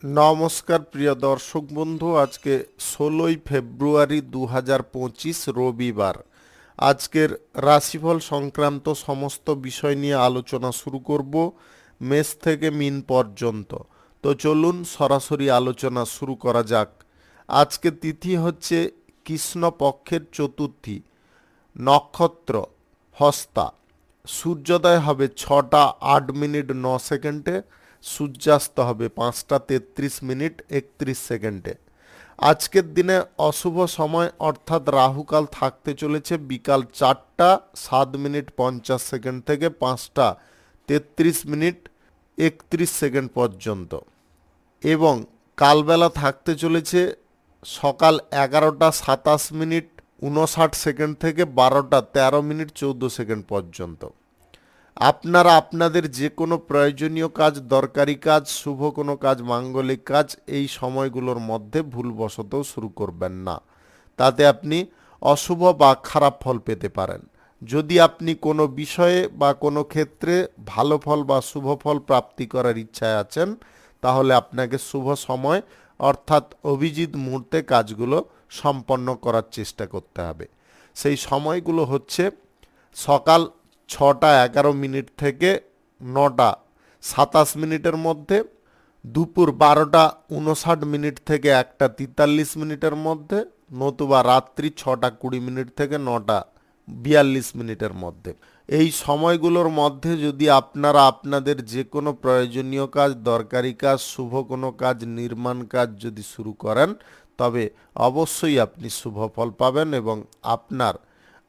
নমস্কার প্রিয় দর্শক বন্ধু, আজকে 16ই ফেব্রুয়ারি 2025 রবিবার। আজকের রাশিফল সংক্রান্ত সমস্ত বিষয় নিয়ে আলোচনা শুরু করব মেষ থেকে মিন পর্যন্ত। তো চলুন সরাসরি আলোচনা শুরু করা যাক। আজকে তিথি হচ্ছে কৃষ্ণপক্ষের চতুর্থী, নক্ষত্র হস্তা, সূর্যোদয় হবে 6টা 8 মিনিট 9 সেকেন্ডে, সূর্যাস্ত হবে 5টা 33 মিনিট 31 সেকেন্ডে। আজকের দিনে অশুভ সময় অর্থাৎ রাহুকাল থাকতে চলেছে বিকাল 4টা 7 মিনিট 50 সেকেন্ড থেকে 5টা 33 মিনিট 31 সেকেন্ড পর্যন্ত, এবং কালবেলা থাকতে চলেছে সকাল 11টা 27 মিনিট 59 সেকেন্ড থেকে 12টা 13 মিনিট 14 সেকেন্ড পর্যন্ত। আপনারা আপনাদের যে কোনো প্রয়োজনীয় কাজ, দরকারি কাজ, শুভ কোনো কাজ, মাঙ্গলিক কাজ এই সময়গুলোর মধ্যে ভুলবশত শুরু করবেন না, তাতে আপনি অশুভ বা খারাপ ফল পেতে পারেন। যদি আপনি কোনো বিষয়ে বা কোনো ক্ষেত্রে ভালো ফল বা শুভ ফল প্রাপ্তি করার ইচ্ছায় আছেন, তাহলে আপনাকে শুভ সময় অর্থাৎ অভিজিৎ মুহূর্তে কাজগুলো সম্পন্ন করার চেষ্টা করতে হবে। সেই সময়গুলো হচ্ছে সকাল 6টা 11 মিনিট থেকে 9টা 27 মিনিটের মধ্যে, দুপুর 12টা 59 মিনিট থেকে 1টা 43 মিনিটের মধ্যে, নতুবা রাত্রি 6টা 20 মিনিট থেকে 9টা 42 মিনিটের মধ্যে। এই সময়গুলোর মধ্যে যদি আপনারা আপনাদের যে কোনো প্রয়োজনীয় কাজ, দরকারি কাজ, শুভ কোনো কাজ, নির্মাণ কাজ যদি শুরু করেন, তবে অবশ্যই আপনি শুভ ফল পাবেন এবং আপনার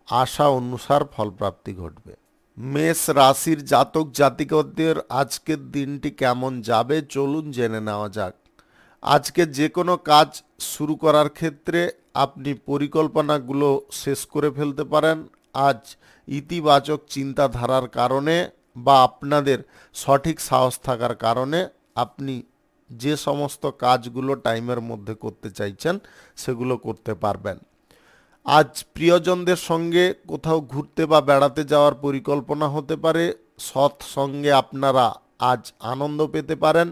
আশা অনুসার ফলপ্রাপ্তি ঘটবে। মেষ রাশির জাতক জাতিকাদের আজকের দিনটি কেমন যাবে চলুন জেনে নেওয়া যাক। আজকে যে কোনো কাজ শুরু করার ক্ষেত্রে আপনি পরিকল্পনাগুলো শেষ করে ফেলতে পারেন। আজ ইতিবাচক চিন্তাধারার কারণে বা আপনাদের সঠিক সাহস থাকার কারণে আপনি যে সমস্ত কাজগুলো টাইমের মধ্যে করতে চাইছেন সেগুলো করতে পারবেন। আজ প্রিয়জনদের সঙ্গে কোথাও ঘুরতে বা বেড়াতে যাওয়ার পরিকল্পনা হতে পারে। সৎ সঙ্গে আপনারা আজ আনন্দ পেতে পারেন।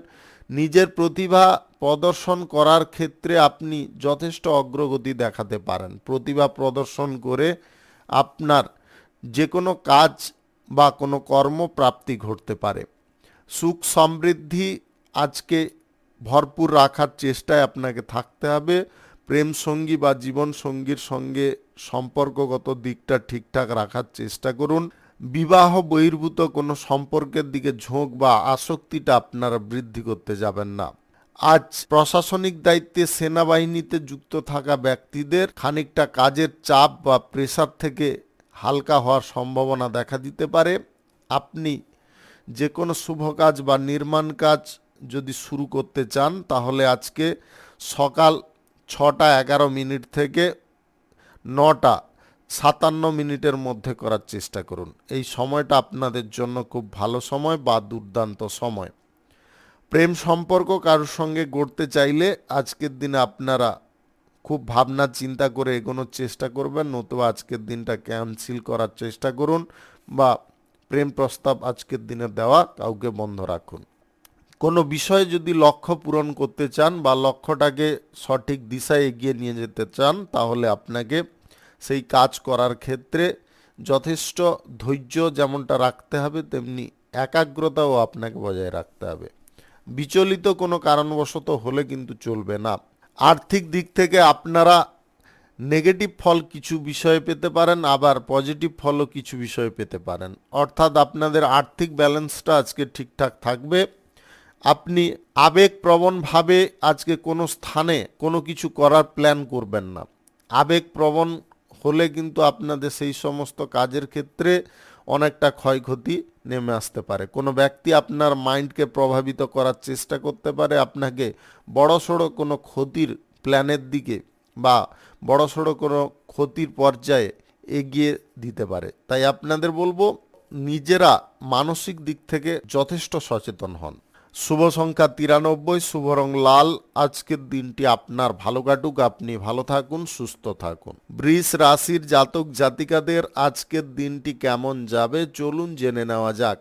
নিজের প্রতিভা প্রদর্শন করার ক্ষেত্রে আপনি যথেষ্ট অগ্রগতি দেখাতে পারেন। প্রতিভা প্রদর্শন করে আপনার যে কোনো কাজ বা কোনো কর্মপ্রাপ্তি ঘটতে পারে। সুখ সমৃদ্ধি আজকে ভরপুর রাখার চেষ্টায় আপনাকে থাকতে হবে। প্রেম সঙ্গী বা জীবন সঙ্গীর সঙ্গে সম্পর্কগত দিকটা ঠিকঠাক রাখার চেষ্টা করুন। বিবাহ বহির্ভূত কোনো সম্পর্কের দিকে ঝোঁক বা আসক্তিটা আপনারা বৃদ্ধি করতে যাবেন না। আজ প্রশাসনিক দায়িত্বে সেনাবাহিনীতে যুক্ত থাকা ব্যক্তিদের খানিকটা কাজের চাপ বা প্রেসার থেকে হালকা হওয়ার সম্ভাবনা দেখা দিতে পারে। আপনি যে কোনো শুভ কাজ বা নির্মাণ কাজ যদি শুরু করতে চান, তাহলে আজকে সকাল 6টা 11 মিনিট থেকে 9টা 57 মিনিটের মধ্যে করার চেষ্টা করুন। এই সময়টা আপনাদের জন্য খুব ভালো সময় বা দুর্দান্ত সময়। প্রেম সম্পর্ক কারোর সঙ্গে গড়তে চাইলে আজকের দিনে আপনারা খুব ভাবনা চিন্তা করে এগোনোর চেষ্টা করবেন, নতুবা আজকের দিনটা ক্যান্সেল করার চেষ্টা করুন বা প্রেম প্রস্তাব আজকের দিনে দেওয়া কাউকে বন্ধ রাখুন। কোনো বিষয়ে যদি লক্ষ্য পূরণ করতে চান বা লক্ষ্যটাকে সঠিক দিশায় এগিয়ে নিয়ে যেতে চান, তাহলে আপনাকে সেই কাজ করার ক্ষেত্রে যথেষ্ট ধৈর্য যেমনটা রাখতে হবে, তেমনি একাগ্রতাও আপনাকে বজায় রাখতে হবে। বিচলিত কোনো কারণবশত হলে কিন্তু চলবে না। আর্থিক দিক থেকে আপনারা নেগেটিভ ফল কিছু বিষয়ে পেতে পারেন, আবার পজিটিভ ফলও কিছু বিষয়ে পেতে পারেন। অর্থাৎ আপনাদের আর্থিক ব্যালেন্সটা আজকে ঠিকঠাক থাকবে। আপনি আবেগপ্রবণভাবে আজকে কোনো স্থানে কোনো কিছু করার প্ল্যান করবেন না। আবেগপ্রবণ হলে কিন্তু আপনাদের সেই সমস্ত কাজের ক্ষেত্রে অনেকটা ক্ষয়ক্ষতি নেমে আসতে পারে। কোনো ব্যক্তি আপনার মাইন্ডকে প্রভাবিত করার চেষ্টা করতে পারে, আপনাকে বড়সড় কোনো ক্ষতির প্ল্যানের দিকে বা বড়সড় কোনো ক্ষতির পর্যায়ে এগিয়ে দিতে পারে। তাই আপনাদের বলবো, নিজেরা মানসিক দিক থেকে যথেষ্ট সচেতন হন। শুভ সংখ্যা 93, শুভ রং লাল। আজকের দিনটি আপনার ভালো কাটুক, আপনি ভালো থাকুন, সুস্থ থাকুন। বৃষ রাশির জাতক জাতিকাদের আজকের দিনটি কেমন যাবে চলুন জেনে নেওয়া যাক।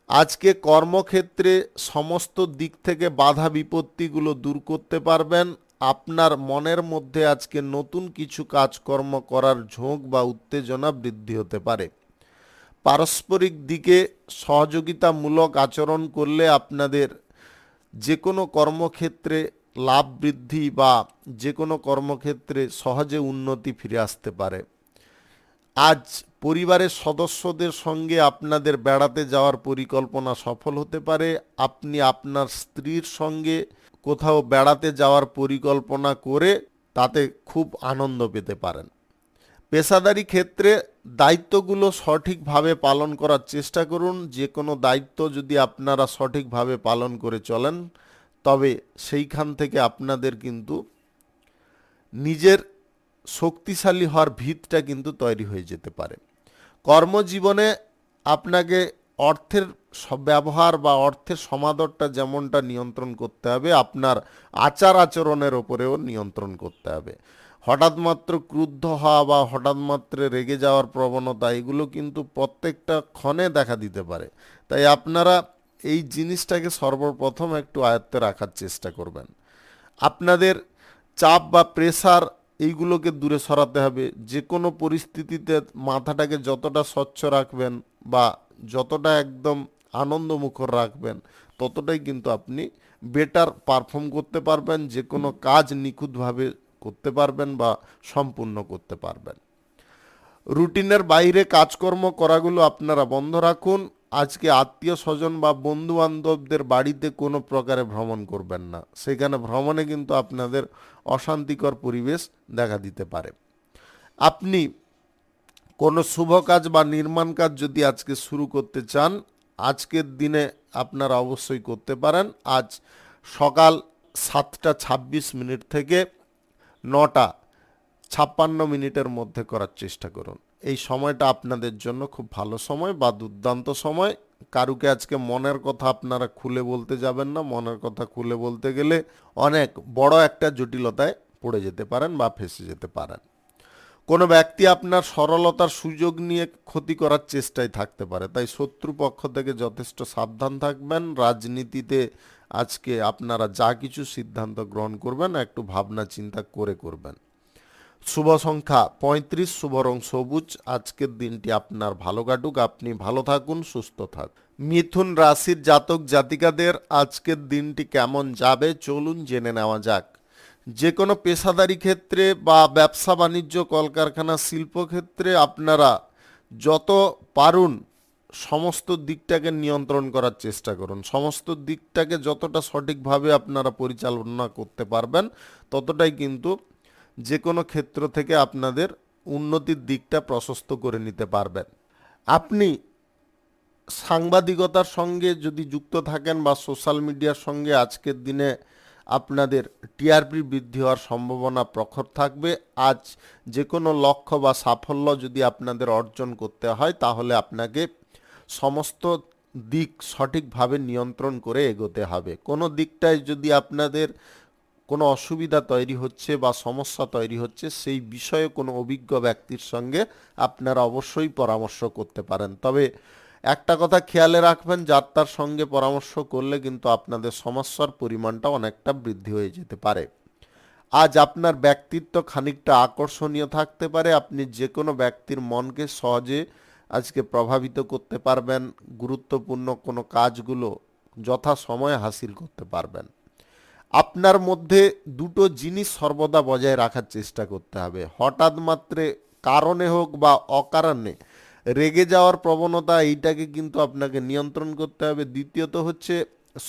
আজকে কর্মক্ষেত্রে সমস্ত দিক থেকে বাধা বিপত্তিগুলো দূর করতে পারবেন। আপনার মনের মধ্যে আজকে নতুন কিছু কাজকর্ম করার ঝোঁক বা উত্তেজনা বৃদ্ধি হতে পারে। পারস্পরিক দিকে সহযোগিতামূলক আচরণ করলে আপনাদের যে কোনো কর্মক্ষেত্রে লাভ বৃদ্ধি বা যে কোনো কর্মক্ষেত্রে সহজে উন্নতি ফিরে আসতে পারে। আজ পরিবারের সদস্যদের সঙ্গে আপনাদের বেড়াতে যাওয়ার পরিকল্পনা সফল হতে পারে। আপনি আপনার স্ত্রীর সঙ্গে কোথাও বেড়াতে যাওয়ার পরিকল্পনা করে তাতে খুব আনন্দ পেতে পারেন। পেশাদারি ক্ষেত্রে দায়িত্বগুলো সঠিকভাবে পালন করার চেষ্টা করুন। যে কোনো দায়িত্ব যদি আপনারা সঠিকভাবে পালন করে চলেন, তবে সেইখান থেকে আপনাদের কিন্তু নিজের শক্তিশালী হওয়ার ভিতটা কিন্তু তৈরি হয়ে যেতে পারে। কর্মজীবনে আপনাকে অর্থের ব্যবহার বা অর্থের সমাদরটা যেমনটা নিয়ন্ত্রণ করতে হবে, আপনার আচার আচরণের ওপরেও নিয়ন্ত্রণ করতে হবে। হঠাৎ মাত্র ক্রুদ্ধ হওয়া বা হঠাৎ মাত্র রেগে যাওয়ার প্রবণতা, এগুলো কিন্তু প্রত্যেকটা ক্ষণে দেখা দিতে পারে। তাই আপনারা এই জিনিসটাকে সর্বপ্রথম একটু আয়ত্তে রাখার চেষ্টা করবেন। আপনাদের চাপ বা প্রেসার এইগুলোকে দূরে সরাতে হবে। যে কোনো পরিস্থিতিতে মাথাটাকে যতটা স্বচ্ছ রাখবেন বা যতটা একদম আনন্দমুখর রাখবেন, ততটাই কিন্তু আপনি বেটার পারফর্ম করতে পারবেন, যে কোনো কাজ নিখুঁতভাবে করতে পারবেন বা সম্পূর্ণ করতে পারবেন। রুটিনের বাইরে কাজকর্ম করাগুলো আপনারা বন্ধ রাখুন। আজকে আত্মীয় স্বজন বা বন্ধু বান্ধবদের বাড়িতে কোনো প্রকারে ভ্রমণ করবেন না। সেখানে ভ্রমণে কিন্তু আপনাদের অশান্তিকর পরিবেশ দেখা দিতে পারে। আপনি কোনো শুভ কাজ বা নির্মাণ কাজ যদি আজকে শুরু করতে চান, আজকের দিনে আপনারা অবশ্যই করতে পারেন। আজ সকাল 7টা 26 মিনিট থেকে 9টা 56 মিনিটের মধ্যে করার চেষ্টা করুন। এই সময়টা আপনাদের জন্য খুব ভালো সময় বা দুর্দান্ত সময়। কারুকে আজকে মনের কথা আপনারা খুলে বলতে যাবেন না। মনের কথা খুলে বলতে গেলে অনেক বড় একটা জটিলতায় পড়ে যেতে পারেন বা ফেঁসে যেতে পারেন। কোনো ব্যক্তি আপনার সরলতার সুযোগ নিয়ে ক্ষতি করার চেষ্টায় থাকতে পারে, তাই শত্রুপক্ষ থেকে যথেষ্ট সাবধান থাকবেন। রাজনীতিতে আজকে আপনারা যা কিছু সিদ্ধান্ত গ্রহণ করবেন একটু ভাবনা চিন্তা করে করবেন। শুভ সংখ্যা 35, শুভ রং সবুজ। আজকের দিনটি আপনার ভালো কাটুক, আপনি ভালো থাকুন, সুস্থ থাকুন। মিথুন রাশির জাতক জাতিকাদের আজকের দিনটি কেমন যাবে চলুন জেনে নেওয়া যাক। যে কোনো পেশাদারি ক্ষেত্রে বা ব্যবসা বাণিজ্য, কলকারখানা, শিল্পক্ষেত্রে আপনারা যত পারুন সমস্ত দিকটাকে নিয়ন্ত্রণ করার চেষ্টা করুন। সমস্ত দিকটাকে যতটা সঠিকভাবে আপনারা পরিচালনা করতে পারবেন, ততটাই কিন্তু যে কোনো ক্ষেত্র থেকে আপনাদের উন্নতির দিকটা প্রশস্ত করে নিতে পারবেন। আপনি সাংবাদিকতার সঙ্গে যদি যুক্ত থাকেন বা সোশ্যাল মিডিয়ার সঙ্গে, আজকের দিনে আপনাদের টিআরপি বৃদ্ধি হওয়ার সম্ভাবনা প্রখর থাকবে। আজ যে কোনো লক্ষ্য বা সাফল্য যদি আপনাদের অর্জন করতে হয়, তাহলে আপনাকে সমস্ত দিক সঠিকভাবে নিয়ন্ত্রণ করে এগোতে হবে। কোনো দিকটায় যদি আপনাদের কোনো অসুবিধা তৈরি হচ্ছে বা সমস্যা তৈরি হচ্ছে, সেই বিষয়ে কোনো অভিজ্ঞ ব্যক্তির সঙ্গে আপনারা অবশ্যই পরামর্শ করতে পারেন। তবে একটা কথা খেয়ালে রাখবেন, যাত্রার সঙ্গে পরামর্শ করলে কিন্তু আপনাদের সমস্যার পরিমাণটা অনেকটা বৃদ্ধি হয়ে যেতে পারে। আজ আপনার ব্যক্তিত্ব খানিকটা আকর্ষণীয় থাকতে পারে। আপনি যে কোনো ব্যক্তির মনকে সহজে আজকে প্রভাবিত করতে পারবেন। গুরুত্বপূর্ণ কোনো কাজগুলো যথাসময়ে হাসিল করতে পারবেন। আপনার মধ্যে দুটো জিনিস সর্বদা বজায় রাখার চেষ্টা করতে হবে। হঠাৎ মাত্রে কারণে হোক বা অকারণে রেগে যাওয়ার প্রবণতা, এইটাকে কিন্তু আপনাকে নিয়ন্ত্রণ করতে হবে। দ্বিতীয়ত হচ্ছে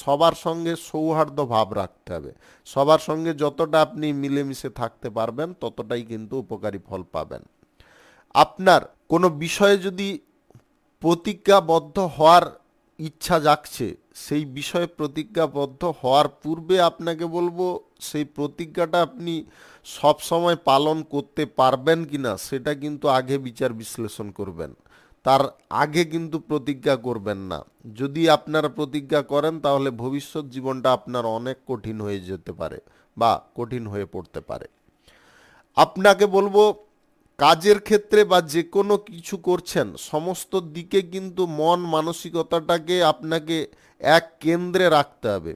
সবার সঙ্গে সৌহার্দ্য ভাব রাখতে হবে। সবার সঙ্গে যতটা আপনি মিলেমিশে থাকতে পারবেন, ততটাই কিন্তু উপকারী ফল পাবেন। আপনার কোনো বিষয়ে যদি প্রতিজ্ঞাবদ্ধ হওয়ার ইচ্ছা জাগছে, সেই বিষয়ে প্রতিজ্ঞাবদ্ধ হওয়ার পূর্বে আপনাকে বলবো, সেই প্রতিজ্ঞাটা আপনি সব সময় পালন করতে পারবেন কিনা সেটা কিন্তু আগে বিচার বিশ্লেষণ করবেন। তার আগে কিন্তু প্রতিজ্ঞা করবেন না। যদি আপনারা প্রতিজ্ঞা করেন, তাহলে ভবিষ্যৎ জীবনটা আপনার অনেক কঠিন হয়ে যেতে পারে বা কঠিন হয়ে পড়তে পারে। আপনাকে বলবো, কাজের ক্ষেত্রে বা যে কোনো কিছু করছেন সমস্ত দিকে কিন্তু মন মানসিকতাটাকে আপনাকে এক কেন্দ্রে রাখতে হবে।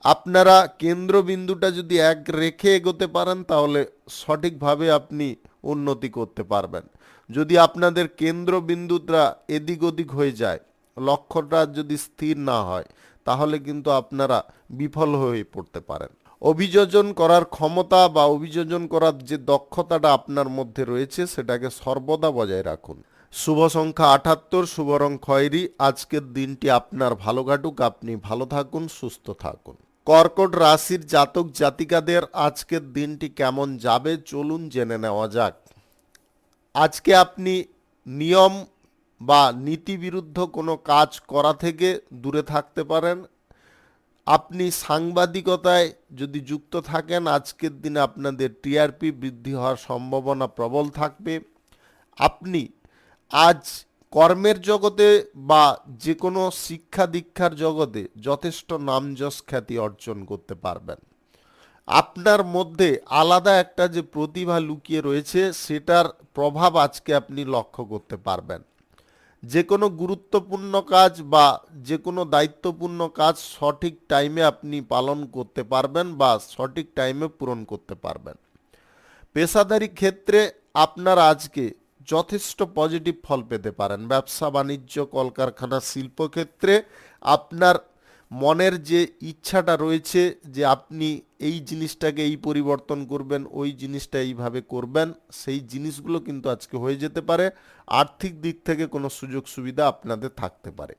আপনারা কেন্দ্রবিন্দুটা যদি এক রেখে এগোতে পারেন তাহলে সঠিকভাবে আপনি উন্নতি করতে পারবেন। যদি আপনাদের কেন্দ্রবিন্দুটা এদিক ওদিক হয়ে যায়, লক্ষ্যটা যদি স্থির না হয়, তাহলে কিন্তু আপনারা বিফল হয়ে পড়তে পারেন। অভিযোজন করার ক্ষমতা বা অভিযোজন করার যে দক্ষতাটা আপনার মধ্যে রয়েছে সেটাকে সর্বদা বজায় রাখুন। শুভ সংখ্যা ৭৮, শুভ রং খয়েরি। আজকের দিনটি আপনার ভালো কাটুক, আপনি ভালো থাকুন, সুস্থ থাকুন। কর্কট রাশির জাতক জাতিকাদের আজকের দিনটি কেমন যাবে চলুন জেনে নেওয়া যাক। আজকে আপনি নিয়ম বা নীতিবিরুদ্ধ কোনো কাজ করা থেকে দূরে থাকতে পারেন। আপনি সাংবাদিকতায় যদি যুক্ত থাকেন আজকের দিনে আপনাদের টিআরপি বৃদ্ধি হওয়ার সম্ভাবনা প্রবল থাকবে। আপনি আজ কর্মের জগতে বা যে কোনো শিক্ষা দীক্ষার জগতে যথেষ্ট নামযশ খ্যাতি অর্জন করতে পারবেন। আপনার মধ্যে আলাদা একটা যে প্রতিভা লুকিয়ে রয়েছে সেটার প্রভাব আজকে আপনি লক্ষ্য করতে পারবেন। যে কোনো গুরুত্বপূর্ণ কাজ বা যে কোনো দায়িত্বপূর্ণ কাজ সঠিক টাইমে আপনি পালন করতে পারবেন বা সঠিক টাইমে পূরণ করতে পারবেন। পেশাদারি ক্ষেত্রে আপনারা আজকে যথেষ্ট পজিটিভ ফল পেতে পারেন। ব্যবসা বাণিজ্য কলকারখানা শিল্পক্ষেত্রে আপনার মনের যে ইচ্ছাটা রয়েছে যে আপনি এই জিনিসটাকে এই পরিবর্তন করবেন, ওই জিনিসটা এইভাবে করবেন, সেই জিনিসগুলো কিন্তু আজকে হয়ে যেতে পারে। আর্থিক দিক থেকে কোনো সুযোগ সুবিধা আপনাদের থাকতে পারে।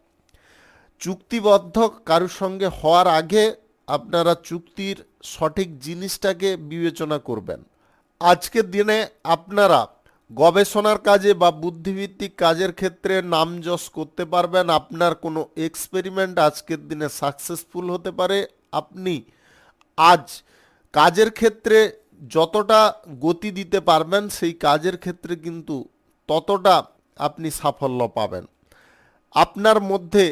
চুক্তিবদ্ধ কারোর সঙ্গে হওয়ার আগে আপনারা চুক্তির সঠিক জিনিসটাকে বিবেচনা করবেন। আজকের দিনে আপনারা গবেষণার কাজে বা বুদ্ধিভিত্তিক কাজের ক্ষেত্রে নামযশ করতে পারবেন। আপনার কোনো এক্সপেরিমেন্ট আজকের দিনে সাকসেসফুল হতে পারে। আপনি আজ কাজের ক্ষেত্রে যতটা গতি দিতে পারবেন সেই কাজের ক্ষেত্রে কিন্তু ততটা আপনি সাফল্য পাবেন। আপনার মধ্যে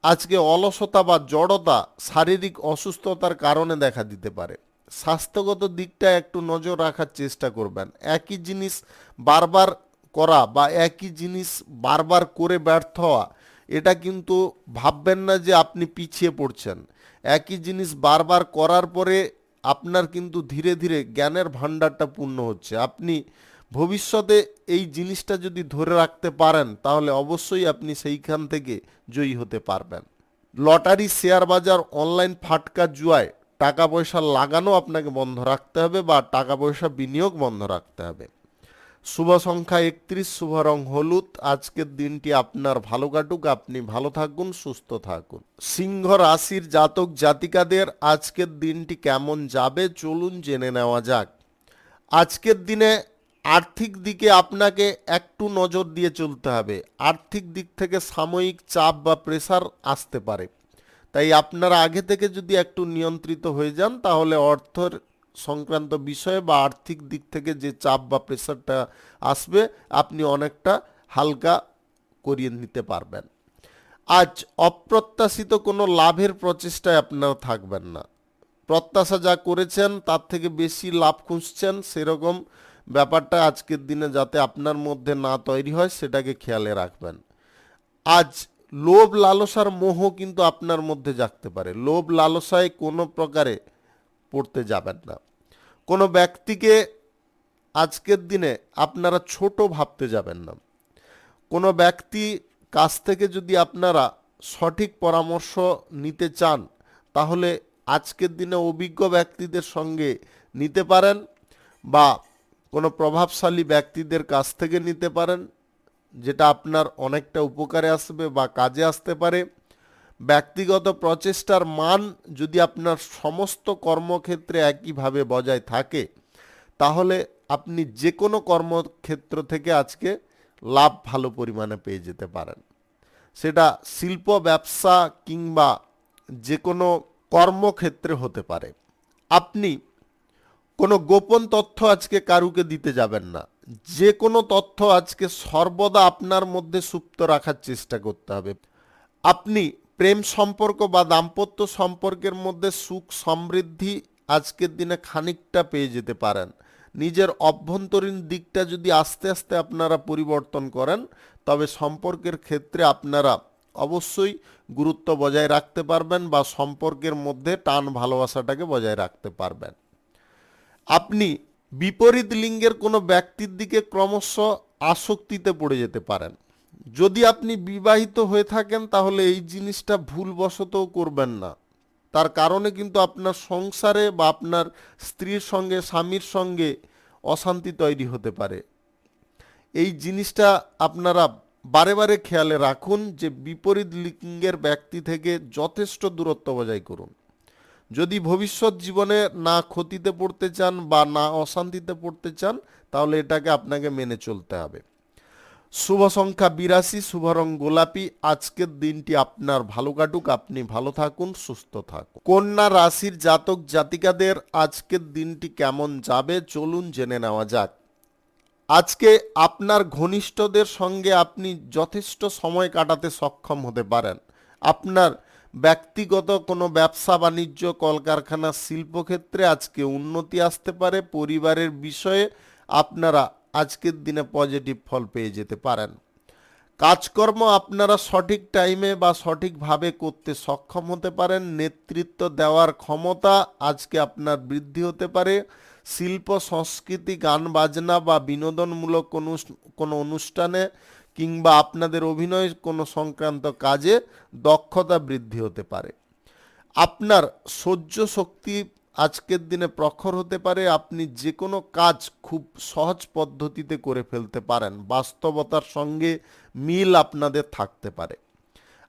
আজকে অলসতা বা জড়তা শারীরিক অসুস্থতার কারণে দেখা দিতে পারে। স্বাস্থ্যগত দিকটা একটু নজর রাখার চেষ্টা করবেন। একই জিনিস বারবার করা বা একই জিনিস বারবার করে ব্যর্থ হওয়া, এটা কিন্তু ভাববেন না যে আপনি পিছিয়ে পড়ছেন। একই জিনিস বারবার করার পরে আপনার কিন্তু ধীরে ধীরে জ্ঞানের ভাণ্ডারটা পূর্ণ হচ্ছে। আপনি ভবিষ্যতে এই জিনিসটা যদি ধরে রাখতে পারেন তাহলে অবশ্যই আপনি সেইখান থেকে জয়ী হতে পারবেন। লটারি, শেয়ার বাজার, অনলাইন ফাটকা, জুয়ায় টাকা পয়সা লাগানো আপনাকে বন্ধ রাখতে হবে বা টাকা পয়সা বিনিয়োগ বন্ধ রাখতে হবে। শুভ সংখ্যা ৩১, শুভ রং হলুদ। আজকের দিনটি আপনার ভালো কাটুক, আপনি ভালো থাকুন, সুস্থ থাকুন। সিংহ রাশির জাতক জাতিকাদের আজকের দিনটি কেমন যাবে চলুন জেনে নেওয়া যাক। আজকের দিনে আর্থিক দিকে আপনাকে একটু নজর দিয়ে চলতে হবে। আর্থিক দিক থেকে সাময়িক চাপ বা প্রেসার আসতে পারে, তাই আপনারা আগে থেকে যদি একটু নিয়ন্ত্রিত হয়ে যান তাহলে অর্থের সংক্রান্ত বিষয়ে বা আর্থিক দিক থেকে যে চাপ বা প্রেসারটা আসবে আপনি অনেকটা হালকা করিয়ে নিতে পারবেন। আজ অপ্রত্যাশিত কোনো লাভের প্রচেষ্টায় আপনারা থাকবেন না। প্রত্যাশা যা করেছেন তার থেকে বেশি লাভ খুঁজছেন, সেরকম ব্যাপারটা আজকের দিনে যাতে আপনার মধ্যে না তৈরি হয় সেটাকে খেয়ালে রাখবেন। আজ লোভ লালসার মোহ কিন্তু আপনার মধ্যে জাগতে পারে। লোভ লালসায় কোনো প্রকারে পড়তে যাবেন না। কোনো ব্যক্তিকে আজকের দিনে আপনারা ছোট ভাবতে যাবেন না। কোনো ব্যক্তি কাছ থেকে যদি আপনারা সঠিক পরামর্শ নিতে চান তাহলে আজকের দিনে অভিজ্ঞ ব্যক্তিদের সঙ্গে নিতে পারেন বা কোনো প্রভাবশালী ব্যক্তিদের কাছ থেকে নিতে পারেন, যেটা আপনার অনেকটা উপকারে আসবে বা কাজে আসতে পারে। ব্যক্তিগত প্রচেষ্টার মান যদি আপনার সমস্ত কর্মক্ষেত্রে একইভাবে বজায় থাকে তাহলে আপনি যে কোনো কর্মক্ষেত্র থেকে আজকে লাভ ভালো পরিমাণে পেয়ে যেতে পারেন। সেটা শিল্প, ব্যবসা কিংবা যে কোনো কর্মক্ষেত্রে হতে পারে। আপনি কোনো গোপন তথ্য আজকে কারুকে দিতে যাবেন না। যে কোনো তথ্য আজকে সর্বদা আপনার মধ্যে সুপ্ত রাখার চেষ্টা করতে হবে। আপনি প্রেম সম্পর্ক বা দাম্পত্য সম্পর্কের মধ্যে সুখ সমৃদ্ধি আজকের দিনে খানিকটা পেয়ে যেতে পারেন। নিজের অভ্যন্তরীণ দিকটা যদি আস্তে আস্তে আপনারা পরিবর্তন করেন, তবে সম্পর্কের ক্ষেত্রে আপনারা অবশ্যই গুরুত্ব বজায় রাখতে পারবেন বা সম্পর্কের মধ্যে টান ভালোবাসাটাকে বজায় রাখতে পারবেন। আপনি বিপরীত লিঙ্গের কোনো ব্যক্তির দিকে ক্রমশ আসক্তিতে পড়ে যেতে পারেন। যদি আপনি বিবাহিত হয়ে থাকেন তাহলে এই জিনিসটা ভুলবশতও করবেন না। তার কারণে কিন্তু আপনার সংসারে বা আপনার স্ত্রীর সঙ্গে, স্বামীর সঙ্গে অশান্তি তৈরি হতে পারে। এই জিনিসটা আপনারা বারে বারে খেয়ালে রাখুন যে বিপরীত লিঙ্গের ব্যক্তি থেকে যথেষ্ট দূরত্ব বজায় করুন। যদি ভবিষ্যৎ জীবনে না ক্ষতিতে পড়তে চান বা না অশান্তিতে পড়তে চান, তাহলে এটাকে আপনাকে মেনে চলতে হবে। শুভ সংখ্যা 82, শুভ রং গোলাপি। আজকের দিনটি আপনার ভালো কাটুক, আপনি ভালো থাকুন, সুস্থ থাকুন। কন্যা রাশির জাতক জাতিকাদের আজকের দিনটি কেমন যাবে চলুন জেনে নেওয়া যাক। আজকে আপনার ঘনিষ্ঠদের সঙ্গে আপনি যথেষ্ট সময় কাটাতে সক্ষম হতে পারেন। আপনার ব্যক্তিগত কোনো ব্যবসা বাণিজ্য, কলকারখানা, শিল্পক্ষেত্রে আজকে উন্নতি আসতে পারে। পরিবারের বিষয়ে আপনারা আজকের দিনে পজিটিভ ফল পেয়ে যেতে পারেন। কাজকর্ম আপনারা সঠিক টাইমে বা সঠিকভাবে করতে সক্ষম হতে পারেন। নেতৃত্ব দেওয়ার ক্ষমতা আজকে আপনার বৃদ্ধি হতে পারে। শিল্প, সংস্কৃতি, গান বাজনা বা বিনোদনমূলক কোনো অনুষ্ঠানে কিংবা আপনাদের অভিনয় কোনো সংক্রান্ত কাজে দক্ষতা বৃদ্ধি হতে পারে। আপনার সহ্য শক্তি আজকের দিনে প্রখর হতে পারে। আপনি যে কোনো কাজ খুব সহজ পদ্ধতিতে করে ফেলতে পারেন। বাস্তবতার সঙ্গে মিল আপনাদের থাকতে পারে।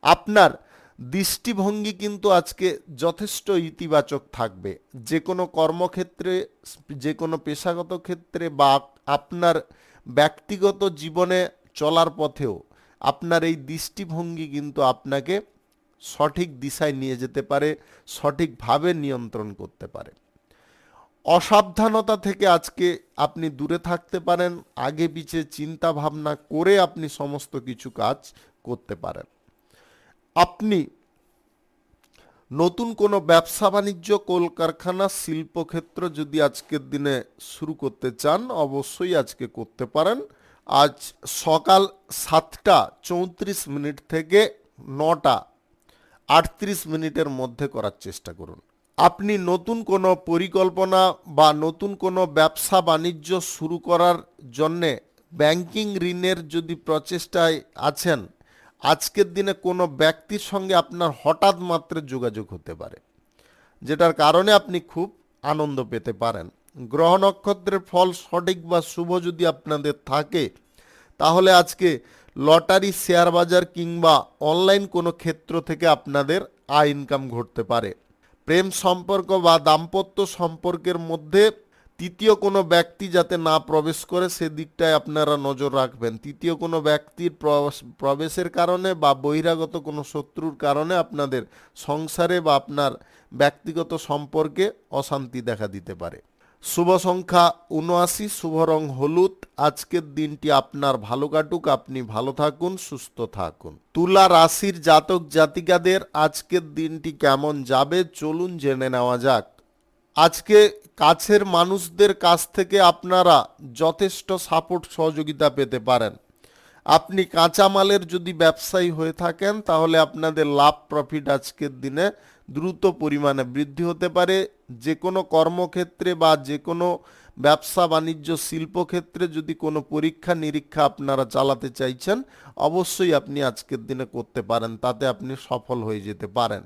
আপনার দৃষ্টিভঙ্গি কিন্তু আজকে যথেষ্ট ইতিবাচক থাকবে। যে কোনো কর্মক্ষেত্রে, যে কোনো পেশাগত ক্ষেত্রে বা আপনার ব্যক্তিগত জীবনে চলার পথেও আপনার এই দৃষ্টিভঙ্গি কিন্তু আপনাকে সঠিক দিশায় নিয়ে যেতে পারে, সঠিকভাবে নিয়ন্ত্রণ করতে পারে। অসাবধানতা থেকে আজকে আপনি দূরে থাকতে পারেন। আগে পিছে চিন্তা ভাবনা করে আপনি সমস্ত কিছু কাজ করতে পারেন। আপনি নতুন কোনো ব্যবসা বাণিজ্য, কলকারখানা, শিল্পক্ষেত্র যদি আজকের দিনে শুরু করতে চান, অবশ্যই আজকে করতে পারেন। আজ সকাল 7:34 থেকে 9:38 মধ্যে করার চেষ্টা করুন। আপনি নতুন কোনো পরিকল্পনা বা নতুন কোনো ব্যবসা বাণিজ্য শুরু করার জন্যে ব্যাংকিং ঋণের যদি প্রচেষ্টায় আছেন, আজকের দিনে কোনো ব্যক্তির সঙ্গে আপনার হঠাৎ মাত্র যোগাযোগ হতে পারে, যেটার কারণে আপনি খুব আনন্দ পেতে পারেন। গ্রহ নক্ষত্রের ফল সঠিক বা শুভ যদি আপনাদের থাকে, তাহলে আজকে লটারি, শেয়ার বাজার কিংবা অনলাইন কোনো ক্ষেত্র থেকে আপনাদের আয় ইনকাম ঘটতে পারে। প্রেম সম্পর্ক বা দাম্পত্য সম্পর্কের মধ্যে তৃতীয় কোনো ব্যক্তি যাতে না প্রবেশ করে সেদিকটায় আপনারা নজর রাখবেন। তৃতীয় কোনো ব্যক্তির প্রবেশের কারণে বা বহিরাগত কোনো শত্রুর কারণে আপনাদের সংসারে বা আপনার ব্যক্তিগত সম্পর্কে অশান্তি দেখা দিতে পারে। শুভ সংখ্যা 79, শুভ রং হলুদ। আজকের দিনটি আপনার ভালো কাটুক, আপনি ভালো থাকুন, সুস্থ থাকুন। তুলা রাশির জাতক জাতিকাদের আজকের দিনটি কেমন যাবে চলুন জেনে নেওয়া যাক। আজকে কাছের মানুষদের কাছ থেকে আপনারা যথেষ্ট সাপোর্ট সহযোগিতা পেতে পারেন। আপনি কাঁচামালের যদি ব্যবসায়ী হয়ে থাকেন, তাহলে আপনাদের লাভ প্রফিট আজকের দিনে দ্রুত পরিমাণে বৃদ্ধি হতে পারে। যে কোনো কর্মক্ষেত্রে বা যে কোনো ব্যবসা বাণিজ্য, শিল্পক্ষেত্রে যদি কোনো পরীক্ষা নিরীক্ষা আপনারা চালাতে চাইছেন, অবশ্যই আপনি আজকের দিনে করতে পারেন, তাতে আপনি সফল হয়ে যেতে পারেন।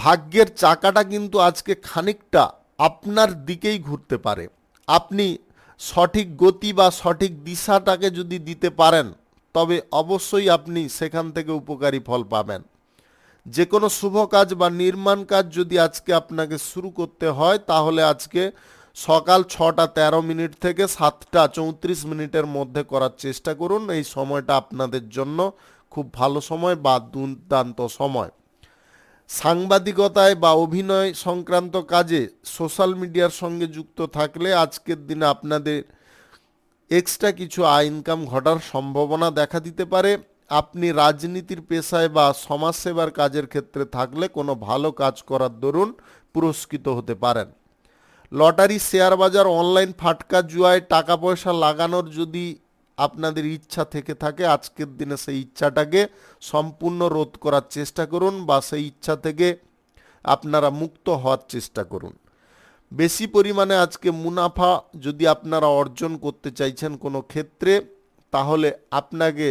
ভাগ্যের চাকাটা কিন্তু আজকে খানিকটা আপনার দিকেই ঘুরতে পারে। আপনি সঠিক গতি বা সঠিক দিশাটাকে যদি দিতে পারেন, তবে অবশ্যই আপনি সেখান থেকে উপকারী ফল পাবেন। যে কোনো শুভ কাজ বা নির্মাণ কাজ যদি আজকে আপনাকে শুরু করতে হয়, তাহলে আজকে সকাল 6:13 থেকে 7:34 মধ্যে করার চেষ্টা করুন। এই সময়টা আপনাদের জন্য খুব ভালো সময় বা দুর্দান্ত সময়। সাংবাদিকতায় বা অভিনয় সংক্রান্ত কাজে সোশ্যাল মিডিয়ার সঙ্গে যুক্ত থাকলে আজকের দিনে আপনাদের এক্সট্রা কিছু আয় ইনকাম ঘটার সম্ভাবনা দেখা দিতে পারে। আপনি রাজনীতির পেশায় বা সমাজসেবার কাজের ক্ষেত্রে থাকলে কোনো ভালো কাজ করার দরুন পুরস্কৃত হতে পারেন। লটারি, শেয়ার বাজার, অনলাইন ফাটকা জুয়ায় টাকা পয়সা লাগানোর যদি আপনাদের ইচ্ছা থেকে থাকে, আজকের দিনে সেই ইচ্ছাটাকে সম্পূর্ণ রোধ করার চেষ্টা করুন বা সেই ইচ্ছা থেকে আপনারা মুক্ত হওয়ার চেষ্টা করুন। বেশি পরিমাণে আজকে মুনাফা যদি আপনারা অর্জন করতে চাইছেন কোনো ক্ষেত্রে, তাহলে আপনাকে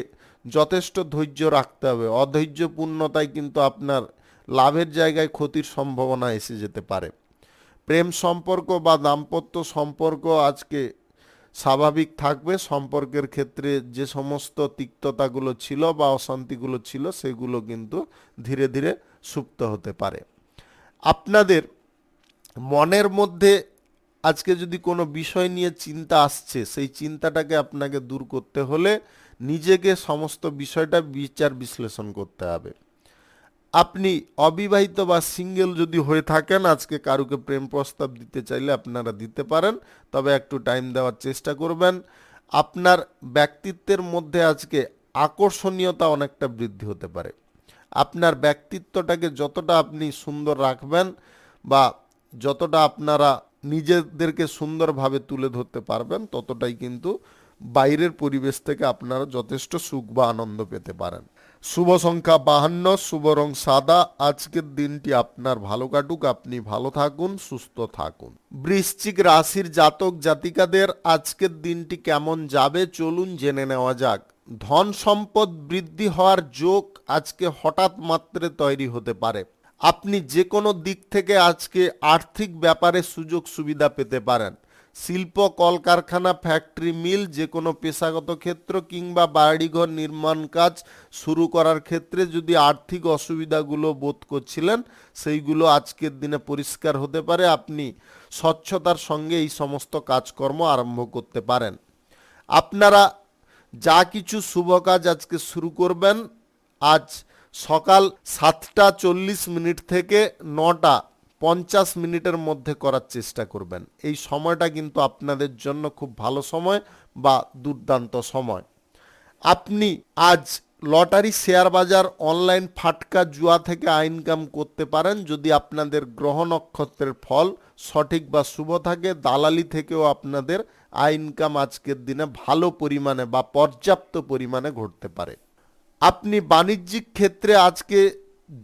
যথেষ্ট ধৈর্য রাখতে হবে। অধৈর্যপূর্ণতায় কিন্তু আপনার লাভের জায়গায় ক্ষতির সম্ভাবনা এসে যেতে পারে। প্রেম সম্পর্ক বা দাম্পত্য সম্পর্ক আজকে স্বাভাবিক থাকবে। সম্পর্কের ক্ষেত্রে যে সমস্ত তিক্ততাগুলো ছিল বা অশান্তিগুলো ছিল, সেগুলো কিন্তু ধীরে ধীরে সুপ্ত হতে পারে। আপনাদের মনের মধ্যে আজকে যদি কোনো বিষয় নিয়ে চিন্তা আসছে, সেই চিন্তাটাকে আপনাকে দূর করতে হলে নিজেকে সমস্ত বিষয়টা বিচার বিশ্লেষণ করতে হবে। আপনি অবিবাহিত বা সিঙ্গেল যদি হয়ে থাকেন, আজকে কারুকে প্রেম প্রস্তাব দিতে চাইলে আপনারা দিতে পারেন, তবে একটু টাইম দেওয়ার চেষ্টা করবেন। আপনার ব্যক্তিত্বের মধ্যে আজকে আকর্ষণীয়তা অনেকটা বৃদ্ধি হতে পারে। আপনার ব্যক্তিত্বটাকে যতটা আপনি সুন্দর রাখবেন বা যতটা আপনারা নিজেদেরকে সুন্দরভাবে তুলে ধরতে পারবেন, ততটাই কিন্তু বাইরের পরিবেশ থেকে আপনারা যথেষ্ট সুখ বা আনন্দ পেতে পারেন। শুভ সংখ্যা 52, শুভ রং সাদা। আজকের দিনটি আপনার ভালো কাটুক, আপনি ভালো থাকুন, সুস্থ থাকুন। বৃশ্চিক রাশির জাতক জাতিকাদের আজকের দিনটি কেমন যাবে চলুন জেনে নেওয়া যাক। ধন সম্পদ বৃদ্ধি হওয়ার যোগ আজকে হঠাৎ মাত্রে তৈরি হতে পারে। আপনি যে কোনো দিক থেকে আজকে আর্থিক ব্যাপারে সুযোগ সুবিধা পেতে পারেন। শিল্প, কলকারখানা, ফ্যাক্টরি, মিল, যে কোনো পেশাগত ক্ষেত্র কিংবা বাড়িঘর নির্মাণ কাজ শুরু করার ক্ষেত্রে যদি আর্থিক অসুবিধাগুলো বোধ করছিলেন, সেইগুলো আজকের দিনে পরিষ্কার হতে পারে। আপনি স্বচ্ছতার সঙ্গে এই সমস্ত কাজকর্ম আরম্ভ করতে পারেন। আপনারা যা কিছু শুভ কাজ আজকে শুরু করবেন, আজ সকাল 7:40 থেকে 9:50 মধ্যে করার চেষ্টা করবেন। এই সময়টা কিন্তু আপনাদের জন্য খুব ভালো সময় বা দুর্দান্ত সময়। আপনি আজ লটারি, শেয়ার বাজার, অনলাইন ফাটকা জুয়া থেকে ইনকাম করতে পারেন যদি আপনাদের গ্রহ নক্ষত্রের ফল সঠিক বা শুভ থাকে। দালালি থেকেও আপনাদের ইনকাম আজকের দিনে ভালো পরিমাণে বা পর্যাপ্ত পরিমাণে ঘটতে পারে। আপনি বাণিজ্যিক ক্ষেত্রে আজকে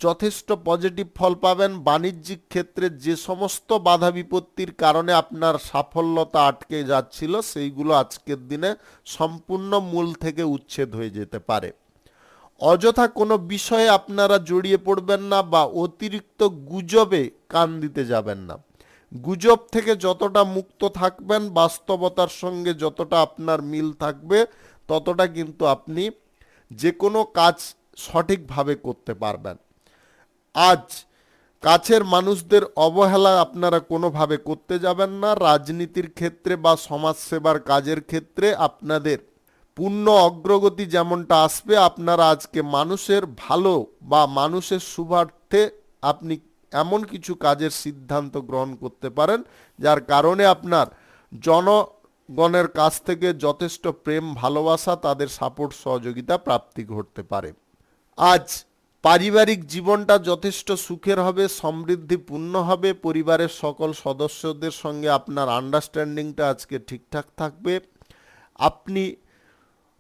যথেষ্ট পজিটিভ ফল পাবেন। বাণিজ্যিক ক্ষেত্রে যে সমস্ত বাধা বিপত্তির কারণে আপনার সাফল্যতা আটকে যাচ্ছিল, সেইগুলো আজকের দিনে সম্পূর্ণ মূল থেকে উচ্ছেদ হয়ে যেতে পারে। অযথা কোনো বিষয়ে আপনারা জড়িয়ে পড়বেন না বা অতিরিক্ত গুজবে কান দিতে যাবেন না। গুজব থেকে যতটা মুক্ত থাকবেন, বাস্তবতার সঙ্গে যতটা আপনার মিল থাকবে, ততটা কিন্তু আপনি যে কোনো কাজ সঠিকভাবে করতে পারবেন। আজ কাছের মানুষদের অবহেলা আপনারা কোনোভাবে করতে যাবেন না। রাজনীতির ক্ষেত্রে বা সমাজসেবার কাজের ক্ষেত্রে আপনাদের পূর্ণ অগ্রগতি যেমনটা আসবে, আপনারা আজকে মানুষের ভালো বা মানুষের শুভার্থে আপনি এমন কিছু কাজের সিদ্ধান্ত গ্রহণ করতে পারেন, যার কারণে আপনার জনগণের কাছ থেকে যথেষ্ট প্রেম, ভালোবাসা, তাদের সাপোর্ট, সহযোগিতা প্রাপ্তি ঘটতে পারে। আজ পারিবারিক জীবনটা যথেষ্ট সুখের হবে, সমৃদ্ধিপূর্ণ হবে। পরিবারের সকল সদস্যদের সঙ্গে আপনার আন্ডারস্ট্যান্ডিংটা আজকে ঠিকঠাক থাকবে। আপনি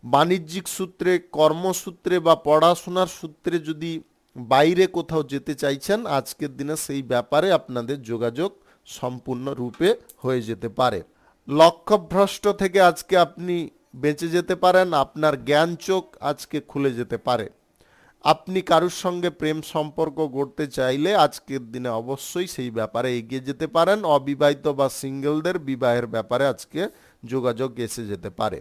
বাণিজ্যিক সূত্রে, কর্মসূত্রে বা পড়াশোনার সূত্রে যদি বাইরে কোথাও যেতে চাইছেন, আজকের দিনে সেই ব্যাপারে আপনাদের যোগাযোগ সম্পূর্ণরূপে হয়ে যেতে পারে। লক্ষ্যভ্রষ্ট থেকে আজকে আপনি বেঁচে যেতে পারেন। আপনার জ্ঞান চোখ আজকে খুলে যেতে পারে। আপনি কারুর সঙ্গে প্রেম সম্পর্ক গড়তে চাইলে আজকের দিনে অবশ্যই সেই ব্যাপারে এগিয়ে যেতে পারেন। অবিবাহিত বা সিঙ্গেলদের বিবাহের ব্যাপারে আজকে যোগাযোগ এসে যেতে পারে।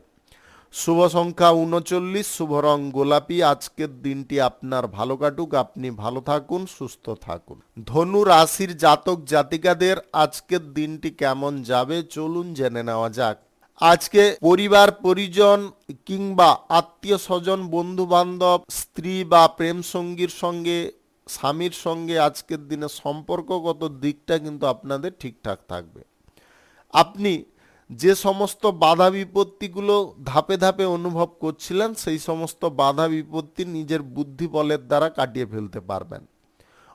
শুভ সংখ্যা 39, শুভ রং গোলাপি। আজকের দিনটি আপনার ভালো কাটুক, আপনি ভালো থাকুন, সুস্থ থাকুন। ধনু রাশির জাতক জাতিকাদের আজকের দিনটি কেমন যাবে চলুন জেনে নেওয়া যাক। আজকে পরিবার পরিজন কিংবা আত্মীয় স্বজন, বন্ধু বান্ধব, স্ত্রী বা প্রেম সঙ্গীর সঙ্গে, স্বামীর সঙ্গে আজকের দিনে সম্পর্কগত দিকটা কিন্তু আপনাদের ঠিকঠাক থাকবে। আপনি যে সমস্ত বাধা বিপত্তিগুলো ধাপে ধাপে অনুভব করছিলেন, সেই সমস্ত বাধা বিপত্তি নিজের বুদ্ধি বলের দ্বারা কাটিয়ে ফেলতে পারবেন।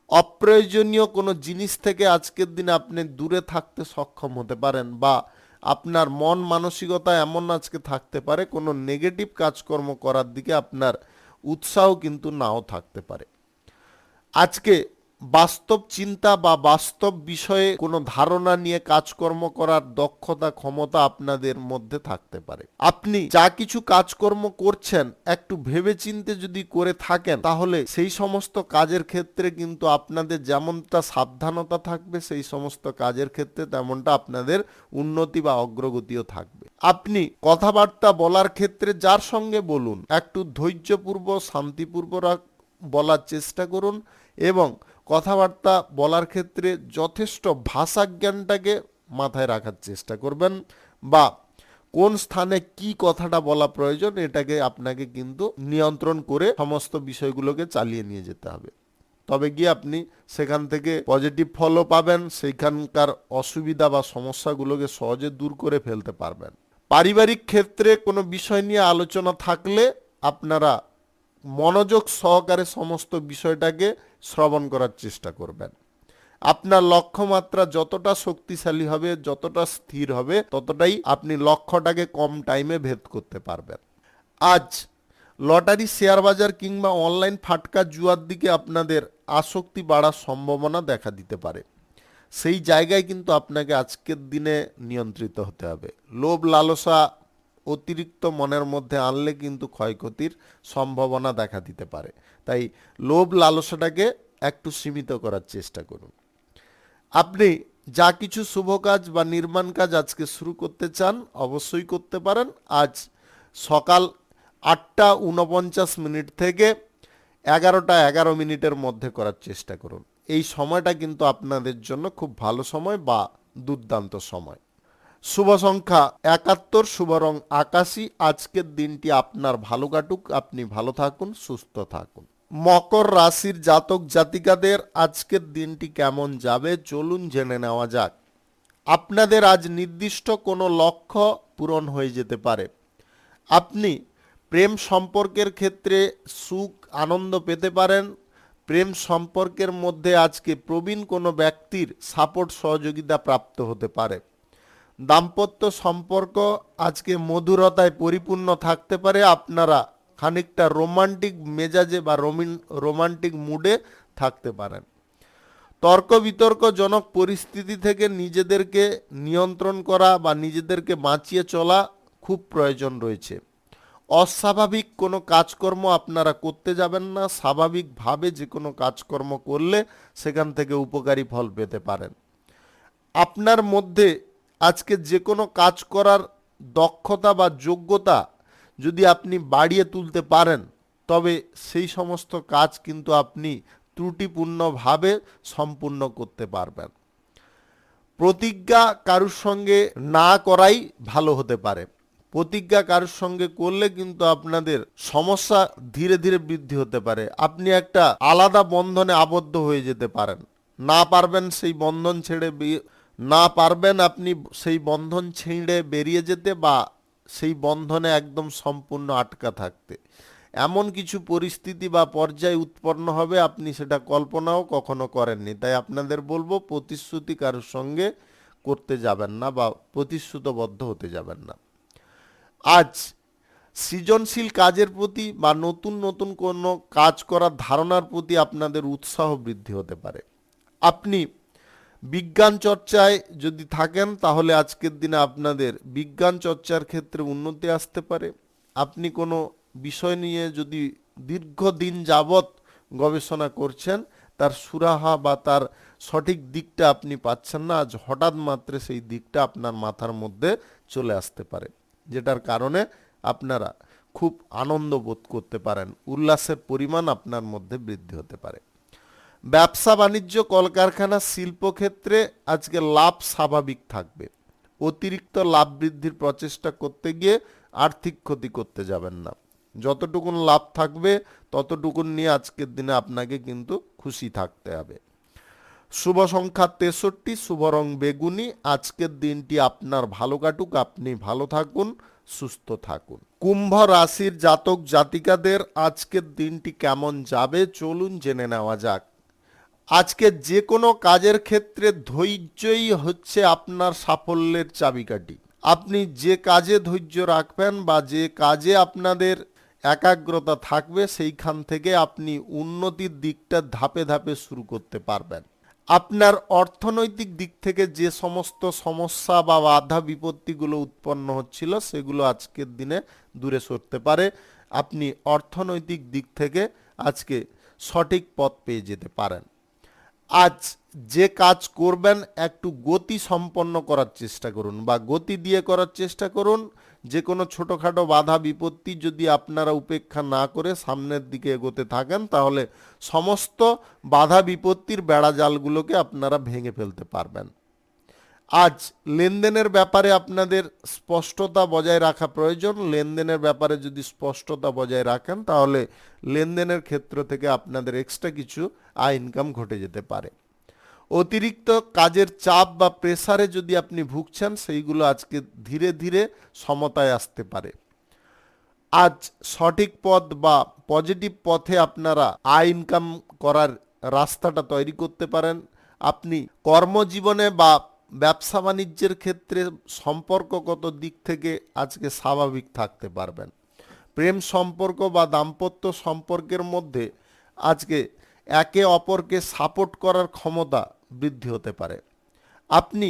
অপ্রয়োজনীয় কোনো জিনিস থেকে আজকের দিনে আপনি দূরে থাকতে সক্ষম হতে পারেন, বা আপনার মন মানসিকতা এমন আজকে থাকতে পারে কোনো নেগেটিভ কাজকর্ম করার দিকে আপনার উৎসাহ কিন্তু নাও থাকতে পারে। আজকে বাস্তব চিন্তা বা বাস্তব বিষয়ে কোনো ধারণা নিয়ে কাজকর্ম করার দক্ষতা ক্ষমতা আপনাদের মধ্যে থাকতে পারে। আপনি যা কিছু কাজকর্ম করছেন একটু ভেবেচিন্তে যদি করে থাকেন, তাহলে সেই সমস্ত কাজের ক্ষেত্রে কিন্তু আপনাদের যেমনটা সাবধানতা থাকবে, সেই সমস্ত কাজের ক্ষেত্রে তেমনটা আপনাদের উন্নতি বা অগ্রগতিও থাকবে। আপনি কথাবার্তা বলার ক্ষেত্রে যার সঙ্গে বলুন, একটু ধৈর্যপূর্বক শান্তিপূর্বক বলার চেষ্টা করুন, এবং কথাবার্তা বলার ক্ষেত্রে যথেষ্ট ভাষা জ্ঞানটাকে মাথায় রাখার চেষ্টা করবেন, বা কোন স্থানে কি কথাটা বলা প্রয়োজন এটাকে আপনাকে কিন্তু নিয়ন্ত্রণ করে সমস্ত বিষয়গুলোকে চালিয়ে নিয়ে যেতে হবে। তবে গিয়ে আপনি সেখান থেকে পজিটিভ ফলও পাবেন, সেইখানকার অসুবিধা বা সমস্যাগুলোকে সহজে দূর করে ফেলতে পারবেন। পারিবারিক ক্ষেত্রে কোনো বিষয় নিয়ে আলোচনা থাকলে আপনারা মনোযোগ সহকারে সমস্ত বিষয়টাকে শ্রবণ করার চেষ্টা করবেন। আপনার লক্ষ্যমাত্রা যতটা শক্তিশালী হবে, যতটা স্থির হবে, ততটাই আপনি লক্ষ্যটাকে কম টাইমে ভেদ করতে পারবেন। আজ লটারি, শেয়ার বাজার কিংবা অনলাইন ফাটকা জুয়ার দিকে আপনাদের আসক্তি বাড়ার সম্ভাবনা দেখা দিতে পারে। সেই জায়গায় কিন্তু আপনাকে আজকের দিনে নিয়ন্ত্রিত হতে হবে। লোভ লালসা অতিরিক্ত মনের মধ্যে আনলে কিন্তু ক্ষয়ক্ষতির সম্ভাবনা দেখা দিতে পারে। তাই লোভ লালসাটাকে একটু সীমিত করার চেষ্টা করুন। আপনি যা কিছু শুভ কাজ বা নির্মাণ কাজ আজকে শুরু করতে চান অবশ্যই করতে পারেন। আজ সকাল 8:49 থেকে 11:11 মধ্যে করার চেষ্টা করুন। এই সময়টা কিন্তু আপনাদের জন্য খুব ভালো সময় বা দুর্দান্ত সময়। শুভ সংখ্যা 71, শুভ রং আকাশী। আজকের দিনটি আপনার ভালো কাটুক, আপনি ভালো থাকুন, সুস্থ থাকুন। মকর রাশির জাতক জাতিকাদের আজকের দিনটি কেমন যাবে চলুন জেনে নেওয়া যাক। আপনাদের আজ নির্দিষ্ট কোনো লক্ষ্য পূরণ হয়ে যেতে পারে। আপনি প্রেম সম্পর্কের ক্ষেত্রে সুখ আনন্দ পেতে পারেন। প্রেম সম্পর্কের মধ্যে আজকে প্রবীণ কোনো ব্যক্তির সাপোর্ট সহযোগিতা প্রাপ্ত হতে পারে। দাম্পত্য সম্পর্ক আজকে মধুরতায় পরিপূর্ণ থাকতে পারে। আপনারা খানিকটা রোমান্টিক মেজাজে বা রোমান্টিক মুডে থাকতে পারেন। তর্ক বিতর্কজনক পরিস্থিতি থেকে নিজেদেরকে নিয়ন্ত্রণ করা বা নিজেদেরকে বাঁচিয়ে চলা খুব প্রয়োজন রয়েছে। অস্বাভাবিক কোনো কাজকর্ম আপনারা করতে যাবেন না। স্বাভাবিকভাবে যে কোনো কাজকর্ম করলে সেখান থেকে উপকারী ফল পেতে পারেন। আপনার মধ্যে আজকে যে কোনো কাজ করার দক্ষতা বা যোগ্যতা যদি আপনি বাড়িয়ে তুলতে পারেন, তবে সেই সমস্ত কাজ কিন্তু আপনি ত্রুটিপূর্ণভাবে সম্পূর্ণ করতে পারবেন। প্রতিজ্ঞা কারুর সঙ্গে না করাই ভালো হতে পারে। প্রতিজ্ঞা কারুর সঙ্গে করলে কিন্তু আপনাদের সমস্যা ধীরে ধীরে বৃদ্ধি হতে পারে। আপনি একটা আলাদা বন্ধনে আবদ্ধ হয়ে যেতে পারেন। না পারবেন সেই বন্ধন ছেড়ে না পারবেন আপনি সেই বন্ধন ছিঁড়ে বেরিয়ে যেতে, বা সেই বন্ধনে একদম সম্পূর্ণ আটকা থাকতে। এমন কিছু পরিস্থিতি বা পর্যায় উৎপন্ন হবে আপনি সেটা কল্পনাও কখনো করেননি। তাই আপনাদের বলবো প্রতিশ্রুতি কারোর সঙ্গে করতে যাবেন না বা প্রতিশ্রুতবদ্ধ হতে যাবেন না। আজ সৃজনশীল কাজের প্রতি বা নতুন নতুন কোনো কাজ করার ধারণার প্রতি আপনাদের উৎসাহ বৃদ্ধি হতে পারে। আপনি বিজ্ঞান চর্চায় যদি থাকেন তাহলে আজকের দিনে আপনাদের বিজ্ঞান চর্চার ক্ষেত্রে উন্নতি আসতে পারে। আপনি কোনো বিষয় নিয়ে যদি দীর্ঘদিন যাবৎ গবেষণা করছেন, তার সুরাহা বা তার সঠিক দিকটা আপনি পাচ্ছেন না, আজ হঠাৎ মাত্রে সেই দিকটা আপনার মাথার মধ্যে চলে আসতে পারে, যেটার কারণে আপনারা খুব আনন্দ বোধ করতে পারেন। উল্লাসের পরিমাণ আপনার মধ্যে বৃদ্ধি হতে পারে। ব্যবসা বাণিজ্য কলকারখানা শিল্পক্ষেত্রে আজকে লাভ স্বাভাবিক থাকবে। অতিরিক্ত লাভ বৃদ্ধির প্রচেষ্টা করতে গিয়ে আর্থিক ক্ষতি করতে যাবেন না। যতটুকুন লাভ থাকবে ততটুকুন নিয়ে আজকের দিনে আপনাকে কিন্তু খুশি থাকতে হবে। শুভ সংখ্যা 63, শুভ রং বেগুনি। আজকের দিনটি আপনার ভালো কাটুক, আপনি ভালো থাকুন, সুস্থ থাকুন। কুম্ভ রাশির জাতক জাতিকাদের আজকের দিনটি কেমন যাবে চলুন জেনে নেওয়া যাক। আজকে যে কোনো কাজের ক্ষেত্রে ধৈর্যই হচ্ছে আপনার সাফল্যের চাবিকাঠি। আপনি যে কাজে ধৈর্য রাখবেন বা যে কাজে আপনাদের একাগ্রতা থাকবে, সেইখান থেকে আপনি উন্নতির দিকটা ধাপে ধাপে শুরু করতে পারবেন। আপনার অর্থনৈতিক দিক থেকে যে সমস্ত সমস্যা বা বাধা বিপত্তিগুলো উৎপন্ন হচ্ছিল, সেগুলো আজকের দিনে দূরে সরতে পারে। আপনি অর্থনৈতিক দিক থেকে আজকে সঠিক পথ পেয়ে যেতে পারেন। আজ যে কাজ করবেন একটু গতি সম্পন্ন করার চেষ্টা করুন বা গতি দিয়ে করার চেষ্টা করুন। যে কোনো ছোটোখাটো বাধা বিপত্তি যদি আপনারা উপেক্ষা না করে সামনের দিকে এগোতে থাকেন, তাহলে সমস্ত বাধা বিপত্তির বেড়াজালগুলোকে আপনারা ভেঙে ফেলতে পারবেন। আজ লেনদেনের ব্যাপারে আপনাদের স্পষ্টতা বজায় রাখা প্রয়োজন। লেনদেনের ব্যাপারে যদি স্পষ্টতা বজায় রাখেন, তাহলে লেনদেনের ক্ষেত্র থেকে আপনাদের এক্সট্রা কিছু আয় ইনকাম ঘটে যেতে পারে। অতিরিক্ত কাজের চাপ বা প্রেসারে যদি আপনি ভুগছেন, সেইগুলো আজকে ধীরে ধীরে সমতায় আসতে পারে। আজ সঠিক পথ বা পজিটিভ পথে আপনারা আয় ইনকাম করার রাস্তাটা তৈরি করতে পারেন। আপনি কর্মজীবনে বা ব্যবসা বাণিজ্যের ক্ষেত্রে সম্পর্কগত দিক থেকে আজকে স্বাভাবিক থাকতে পারবেন। প্রেম সম্পর্ক বা দাম্পত্য সম্পর্কের মধ্যে আজকে একে অপরকে সাপোর্ট করার ক্ষমতা বৃদ্ধি হতে পারে। আপনি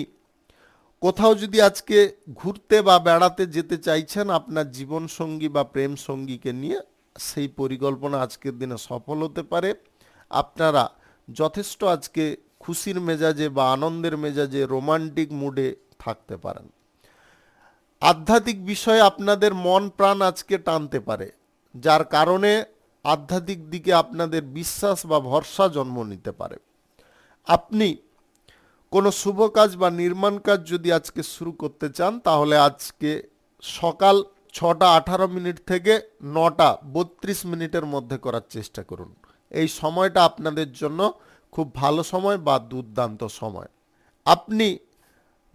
কোথাও যদি আজকে ঘুরতে বা বেড়াতে যেতে চাইছেন আপনার জীবনসঙ্গী বা প্রেম সঙ্গীকে নিয়ে, সেই পরিকল্পনা আজকের দিনে সফল হতে পারে। আপনারা যথেষ্ট আজকে খুশির মেজাজে বা আনন্দের মেজাজে রোমান্টিক মুডে থাকতে পারেন। আধ্যাত্মিক বিষয়ে আপনাদের মন প্রাণ আজকে টানতে পারে, যার কারণে আধ্যাত্মিক দিকে আপনাদের বিশ্বাস বা ভরসা জন্ম নিতে পারে। আপনি কোনো শুভ কাজ বা নির্মাণ কাজ যদি আজকে শুরু করতে চান, তাহলে আজকে সকাল 6:18 থেকে 9:32 মধ্যে করার চেষ্টা করুন। এই সময়টা আপনাদের জন্য খুব ভালো সময় বা দুর্দান্ত সময়। আপনি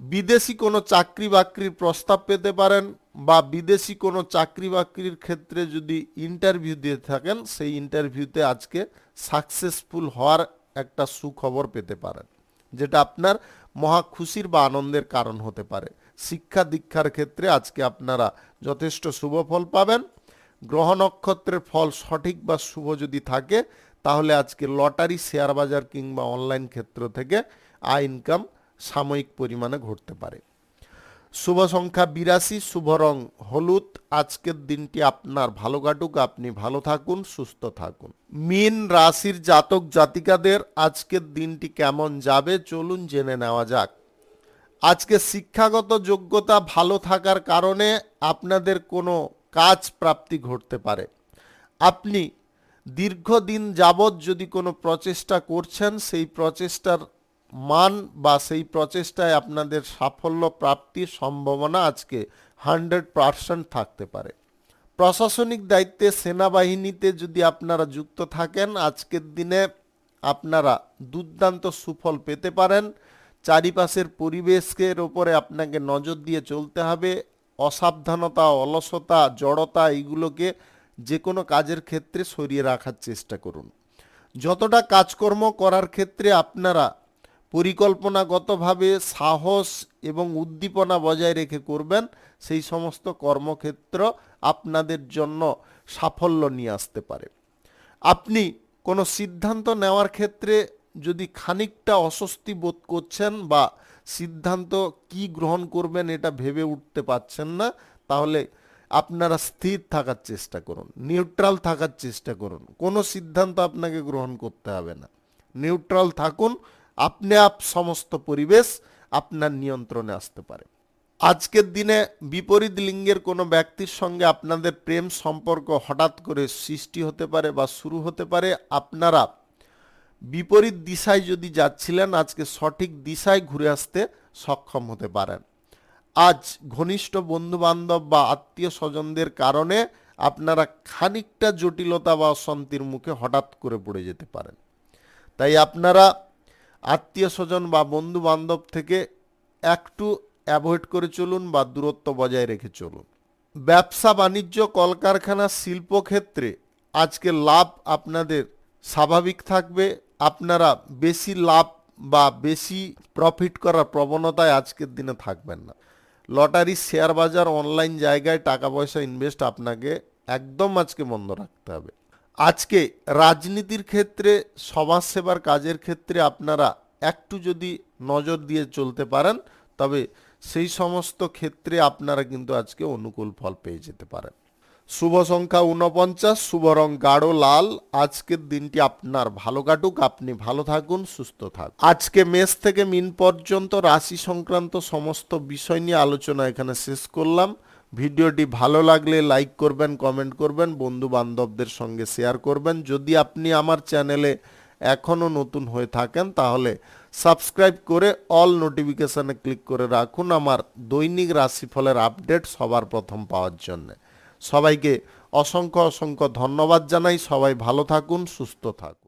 বিদেশি কোনো চাকরি বাকরির প্রস্তাব পেতে পারেন বা বিদেশি কোনো চাকরি বাকরির ক্ষেত্রে যদি ইন্টারভিউ দিয়ে থাকেন, সেই ইন্টারভিউতে আজকে সাকসেসফুল হওয়ার একটা সুখবর পেতে পারেন, যেটা আপনার মহা খুশির বা আনন্দের কারণ হতে পারে। শিক্ষা দীক্ষার ক্ষেত্রে আজকে আপনারা যথেষ্ট শুভ ফল পাবেন। গ্রহ নক্ষত্রের ফল সঠিক বা শুভ যদি থাকে, তাহলে আজকে লটারি, শেয়ার বাজার কিংবা অনলাইন ক্ষেত্র থেকে আয় ইনকাম সাময়িক পরিমাণে ঘটতে পারে। শুভ সংখ্যা 82, শুভ রং হলুদ। আজকের দিনটি আপনার ভালো কাটুক, আপনি ভালো থাকুন, সুস্থ থাকুন। মীন রাশির জাতক জাতিকাদের আজকের দিনটি কেমন যাবে চলুন জেনে নেওয়া যাক। আজকে শিক্ষাগত যোগ্যতা ভালো থাকার কারণে আপনাদের কোনো কাজ প্রাপ্তি ঘটতে পারে। আপনি দীর্ঘদিন যাবৎ যদি কোনো প্রচেষ্টা করছেন, সেই প্রচেষ্টার মান বা সেই প্রচেষ্টায় আপনাদের সাফল্য প্রাপ্তির সম্ভাবনা আজকে 100% থাকতে পারে। প্রশাসনিক দায়িত্বে সেনাবাহিনীতে যদি আপনারা যুক্ত থাকেন, আজকের দিনে আপনারা দুর্দান্ত সুফল পেতে পারেন। চারিপাশের পরিবেশের ওপরে আপনাকে নজর দিয়ে চলতে হবে। অসাবধানতা, অলসতা, জড়তা এইগুলোকে যে কোনো কাজের ক্ষেত্রে সরিয়ে রাখার চেষ্টা করুন। যতটা কাজকর্ম করার ক্ষেত্রে আপনারা পরিকল্পনাগতভাবে সাহস এবং উদ্দীপনা বজায় রেখে করবেন, সেই সমস্ত কর্মক্ষেত্র আপনাদের জন্য সাফল্য নিয়ে আসতে পারে। আপনি কোনো সিদ্ধান্ত নেওয়ার ক্ষেত্রে যদি খানিকটা অস্বস্তি বোধ করছেন বা সিদ্ধান্ত কি গ্রহণ করবেন এটা ভেবে উঠতে পারছেন না, তাহলে আপনারা স্থির থাকার চেষ্টা করুন, নিউট্রাল থাকার চেষ্টা করুন। কোনো সিদ্ধান্ত আপনাকে গ্রহণ করতে হবে না, নিউট্রাল থাকুন। আপনি সমস্ত পরিবেশ আপনার নিয়ন্ত্রণে আসতে পারে। আজকের দিনে বিপরীত লিঙ্গের কোনো ব্যক্তির সঙ্গে আপনাদের প্রেম সম্পর্ক হঠাৎ করে সৃষ্টি হতে পারে বা শুরু হতে পারে। আপনারা বিপরীত দিশায় যদি যাচ্ছিলেন, আজকে সঠিক দিশায় ঘুরে আসতে সক্ষম হতে পারেন। আজ ঘনিষ্ঠ বন্ধুবান্ধব বা আত্মীয় স্বজনদের কারণে আপনারা খানিকটা জটিলতা বা অশান্তির মুখে হঠাৎ করে পড়ে যেতে পারেন। তাই আপনারা আত্মীয় স্বজন বা বন্ধু বান্ধব থেকে একটু অ্যাভয়েড করে চলুন বা দূরত্ব বজায় রেখে চলুন। ব্যবসা বাণিজ্য, কলকারখানা, শিল্পক্ষেত্রে আজকে লাভ আপনাদের স্বাভাবিক থাকবে। আপনারা বেশি লাভ বা বেশি প্রফিট করার প্রবণতায় আজকের দিনে থাকবেন না। লটারি, শেয়ার বাজার, অনলাইন জায়গায় টাকা পয়সা ইনভেস্ট আপনাকে একদম আজকে বন্ধ রাখতে হবে। আজকে রাজনীতির ক্ষেত্রে, সমাজসেবার কাজের ক্ষেত্রে আপনারা একটু যদি নজর দিয়ে চলতে পারেন, তবে সেই সমস্ত ক্ষেত্রে আপনারা কিন্তু আজকে অনুকূল ফল পেয়ে যেতে পারেন। শুভ সংখ্যা 49, শুভ রং গাঢ় লাল। আজকের দিনটি আপনার ভালো কাটুক, আপনি ভালো থাকুন, সুস্থ থাকুন। আজকে মেষ থেকে মিন পর্যন্ত রাশি সংক্রান্ত সমস্ত বিষয় নিয়ে আলোচনা এখানে শেষ করলাম। ভিডিওটি ভালো লাগলে লাইক করবেন, কমেন্ট করবেন, বন্ধু বান্ধবদের সঙ্গে শেয়ার করবেন। যদি আপনি আমার চ্যানেলে এখনও নতুন হয়ে থাকেন তাহলে সাবস্ক্রাইব করে অল নোটিফিকেশানে ক্লিক করে রাখুন আমার দৈনিক রাশিফলের আপডেট সবার প্রথম পাওয়ার জন্য। সবাইকে অসংখ্য অসংখ্য ধন্যবাদ জানাই। সবাই ভালো থাকুন, সুস্থ থাকুন।